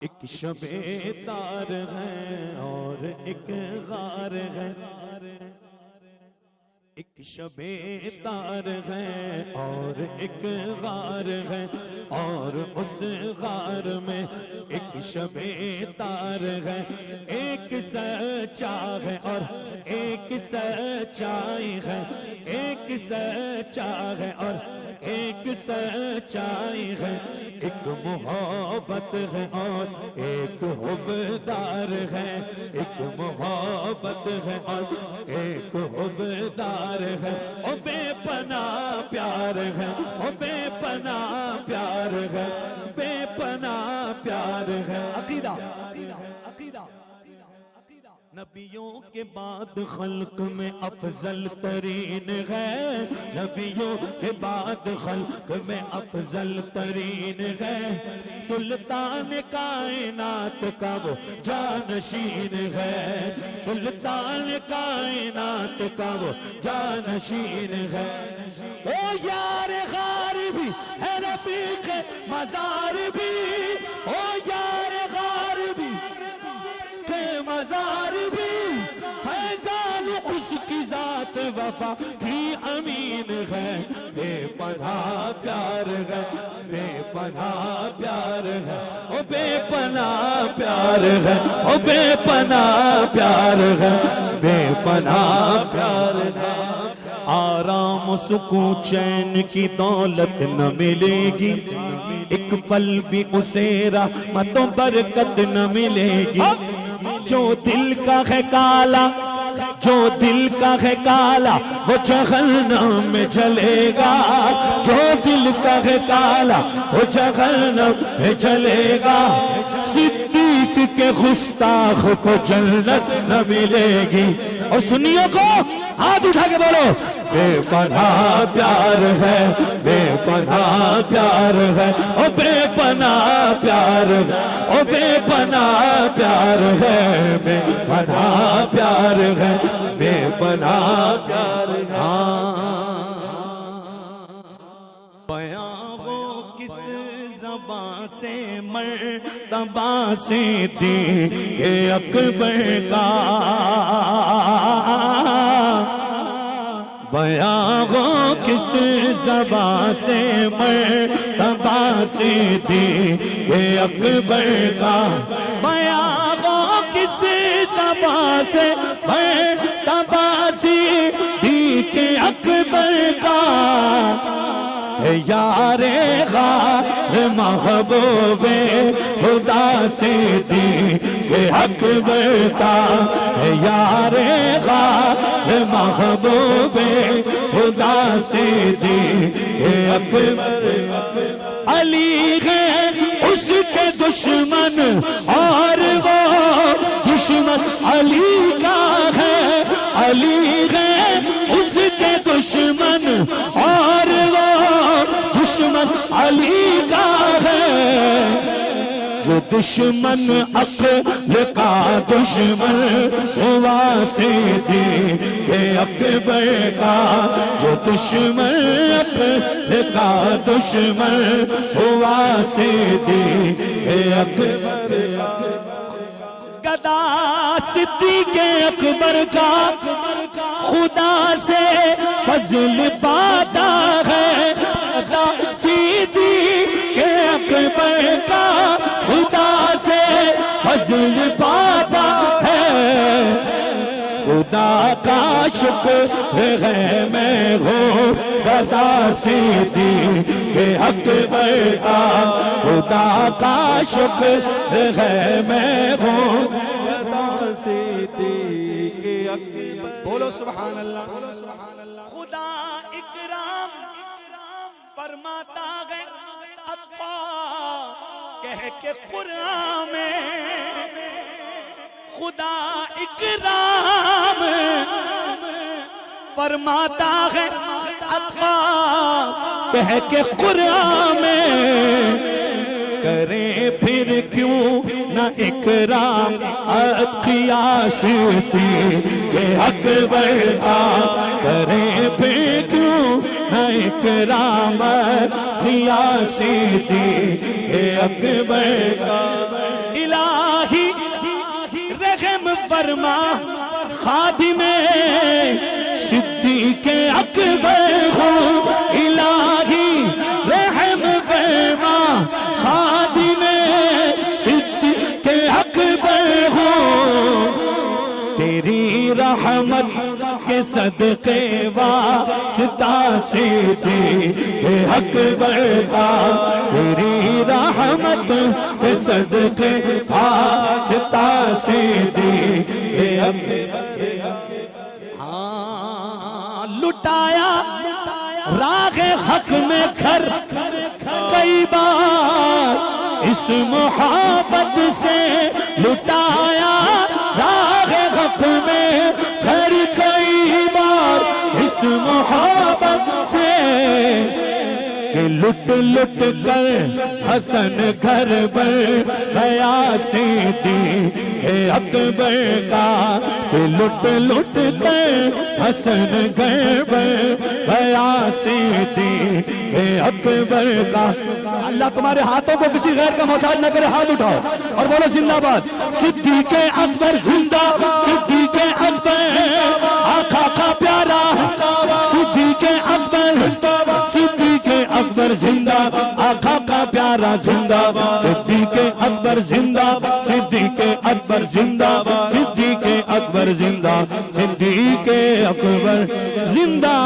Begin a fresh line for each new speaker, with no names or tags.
ایک شب تار ہے اور ایک غار ہے، ایک شب تار ہے اور ایک غار ہے، اور اس غار میں ایک شب تار ہے، ایک سچا ہے اور ایک سچائی ہے، ایک سچا ہے اور ایک سچائی ہے، ایک محبت ہے اور ایک حبدار ہے، ایک محبت ہے اور ایک حبدار ہے، او بے پناہ پیار ہے، او بے پناہ پیار ہے، بے پناہ پیار ہے۔ عقیدہ نبیوں کے بعد خلق میں افضل ترین ہے، نبیوں کے بعد خلق میں افضل ترین ہے، سلطان کائنات کا وہ جانشین ہے، سلطان کائنات کا وہ جانشین ہے، او یار غار بھی ہے رفیق مزار بھی، او یار غار بھی مزار بھی، فیضان اس کی ذات وفا کی امین ہے، بے پناہ پیار ہے، بے پناہ پیار ہے، او بے پناہ پیار ہے، او بے پناہ پیار ہے، بے پناہ پیار ہے۔ آرام و سکون چین کی دولت نہ ملے گی، ایک پل بھی اسے رحمت و برکت نہ ملے گی، جو دل کا ہے کالا، جو دل کا ہے کالا وہ جہنم میں جلے گا، جو دل کا ہے کالا وہ جہنم میں جلے گا، صدیق کے گستاخ کو جنت نہ ملے گی۔ اور سنیوں کو ہاتھ اٹھا کے بولو، بے پناہ پیار ہے، بے پناہ پیار ہے، او بے پناہ پیار ہے، او بے پناہ پیار ہے، بے پناہ پیار ہے، بے پناہ پیار ہے۔ بیان ہو کس زبان سے مرتبہ صدیق اکبر کا، بیان ہو کس زبان سے مرتبہ صدیق اکبر کا، بیان ہو کس زبان سے مرتبہ صدیق اکبر کا، یار غار محبوب خدا صدیق اکبر کا، یار غار محبوب خدا صدیق اکبر، علی ہے اس کے دشمن اور وہ دشمن علی کا ہے، علی ہے اس کے دشمن اور وہ دشمن علی کا ہے، جو دشمن عقل کا دشمن ہوا صدیق اکبر کا، جو دشمن عقل کا دشمن ہوا صدیق اکبر، گدا صدیق اکبر کا خدا سے فضل پاتا ہے، گدا صدیق اکبر کا خدا سے فضل پاتا ہے، خدا کا شکر ہے میں ہوں گدا صدیق اکبر کا، خدا کا شکر ہے میں ہوں گدا صدیق اکبر۔ بولو سبحان اللہ۔ خدا اکرام فرماتا ہے عطا کہہ کے قرآن میں، خدا اکرام فرماتا ہے عطا کہہ کے قرآن میں، کریں پھر کیوں نہ اکرام عطیہ صدیق اکبر کا، کریں پھر کیوں نہ اکرام عطیہ صدیق اکبر کا، فرما خادم صدیق اکبر ہوں الہی رحم فرما خادم صدیق اکبر ہوں تیری رحمت کے صدقے واسطہ صدیق اکبر کا تیری رحمت کے صدقے واسطہ صدیق اکبر لٹایا راغ حق میں گھر کئی بار اس محبت سے لٹایا راغ حق میں گھر کئی بار اس محبت سے کہ لٹ لٹ کر حسن گھر بر گیا صدیق اکبر کا کہ لٹ لٹ کر حسن گھر بر گیا صدیق اکبر کا اللہ تمہارے ہاتھوں کو کسی غیر کا محتاج نہ کرے ہاتھ اٹھاؤ اور بولو زندہ باد صدیق اکبر زندہ صدیق اکبر آقا کا پیارا صدیق اکبر صدیق اکبر زندہ آقا کا پیارا زندہ صدیق اکبر زندہ صدیق اکبر زندہ صدیق اکبر زندہ صدیق اکبر زندہ